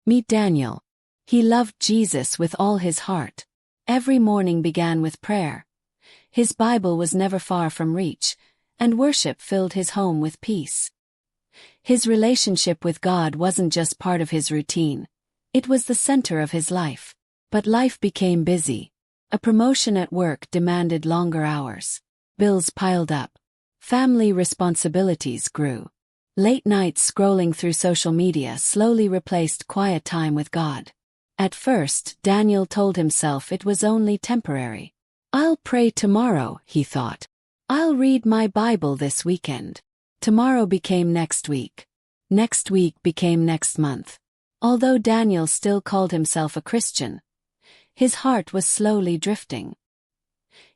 Meet Daniel. He loved Jesus with all his heart. Every morning began with prayer. His Bible was never far from reach, and worship filled his home with peace. His relationship with God wasn't just part of his routine. It was the center of his life. But life became busy. A promotion at work demanded longer hours. Bills piled up. Family responsibilities grew. Late nights scrolling through social media slowly replaced quiet time with God. At first, Daniel told himself it was only temporary. "I'll pray tomorrow," he thought. "I'll read my Bible this weekend." Tomorrow became next week. Next week became next month. Although Daniel still called himself a Christian, his heart was slowly drifting.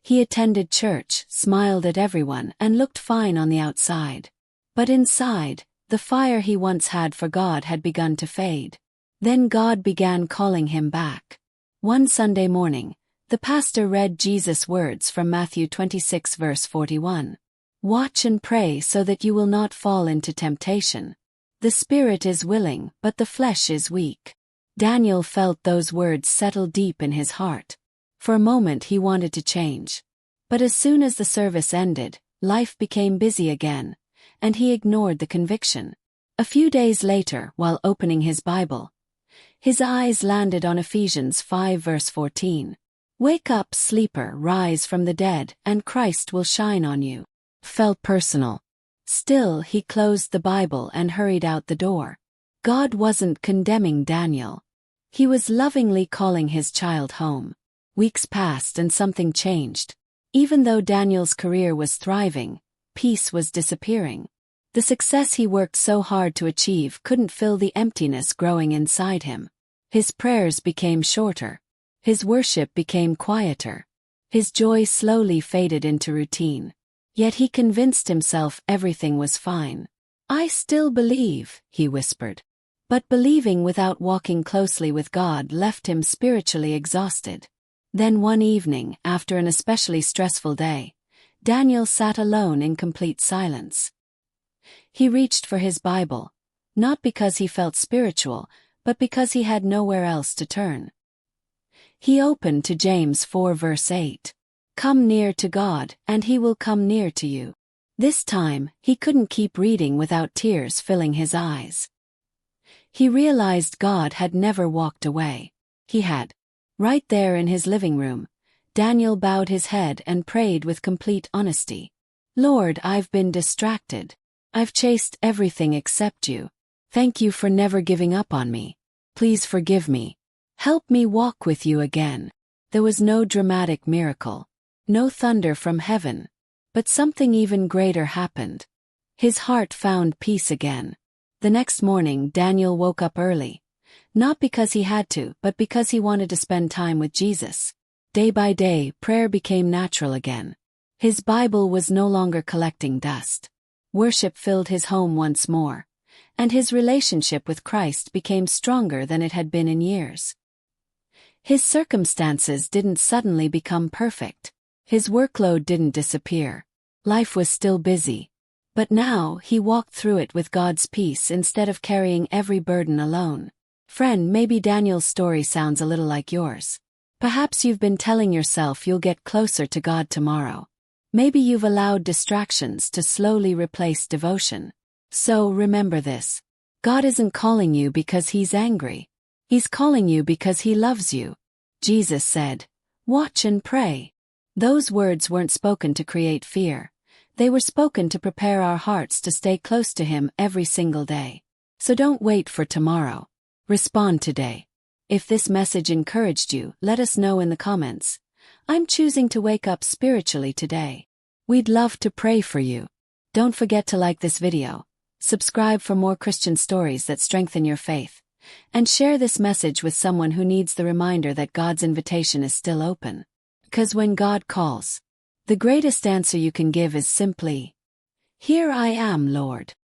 He attended church, smiled at everyone, and looked fine on the outside. But inside, the fire he once had for God had begun to fade. Then God began calling him back. One Sunday morning, the pastor read Jesus' words from Matthew 26 verse 41. "Watch and pray so that you will not fall into temptation. The spirit is willing, but the flesh is weak." Daniel felt those words settle deep in his heart. For a moment he wanted to change. But as soon as the service ended, life became busy again, and he ignored the conviction. A few days later, while opening his Bible, his eyes landed on Ephesians 5 verse 14. "Wake up, sleeper, rise from the dead, and Christ will shine on you." Felt personal. Still, he closed the Bible and hurried out the door. God wasn't condemning Daniel. He was lovingly calling his child home. Weeks passed and something changed. Even though Daniel's career was thriving, peace was disappearing. The success he worked so hard to achieve couldn't fill the emptiness growing inside him. His prayers became shorter. His worship became quieter. His joy slowly faded into routine. Yet he convinced himself everything was fine. "I still believe," he whispered. But believing without walking closely with God left him spiritually exhausted. Then one evening, after an especially stressful day, Daniel sat alone in complete silence. He reached for his Bible, not because he felt spiritual, but because he had nowhere else to turn. He opened to James 4 verse 8. "Come near to God, and he will come near to you." This time, he couldn't keep reading without tears filling his eyes. He realized God had never walked away. He had. Right there in his living room, Daniel bowed his head and prayed with complete honesty. "Lord, I've been distracted. I've chased everything except you. Thank you for never giving up on me. Please forgive me. Help me walk with you again." There was no dramatic miracle. No thunder from heaven. But something even greater happened. His heart found peace again. The next morning, Daniel woke up early. Not because he had to, but because he wanted to spend time with Jesus. Day by day, prayer became natural again. His Bible was no longer collecting dust. Worship filled his home once more. And his relationship with Christ became stronger than it had been in years. His circumstances didn't suddenly become perfect. His workload didn't disappear. Life was still busy. But now, he walked through it with God's peace instead of carrying every burden alone. Friend, maybe Daniel's story sounds a little like yours. Perhaps you've been telling yourself you'll get closer to God tomorrow. Maybe you've allowed distractions to slowly replace devotion. So remember this. God isn't calling you because he's angry. He's calling you because he loves you. Jesus said, "Watch and pray." Those words weren't spoken to create fear. They were spoken to prepare our hearts to stay close to him every single day. So don't wait for tomorrow. Respond today. If this message encouraged you, let us know in the comments. I'm choosing to wake up spiritually today. We'd love to pray for you. Don't forget to like this video, subscribe for more Christian stories that strengthen your faith, and share this message with someone who needs the reminder that God's invitation is still open. Because when God calls, the greatest answer you can give is simply, "Here I am, Lord."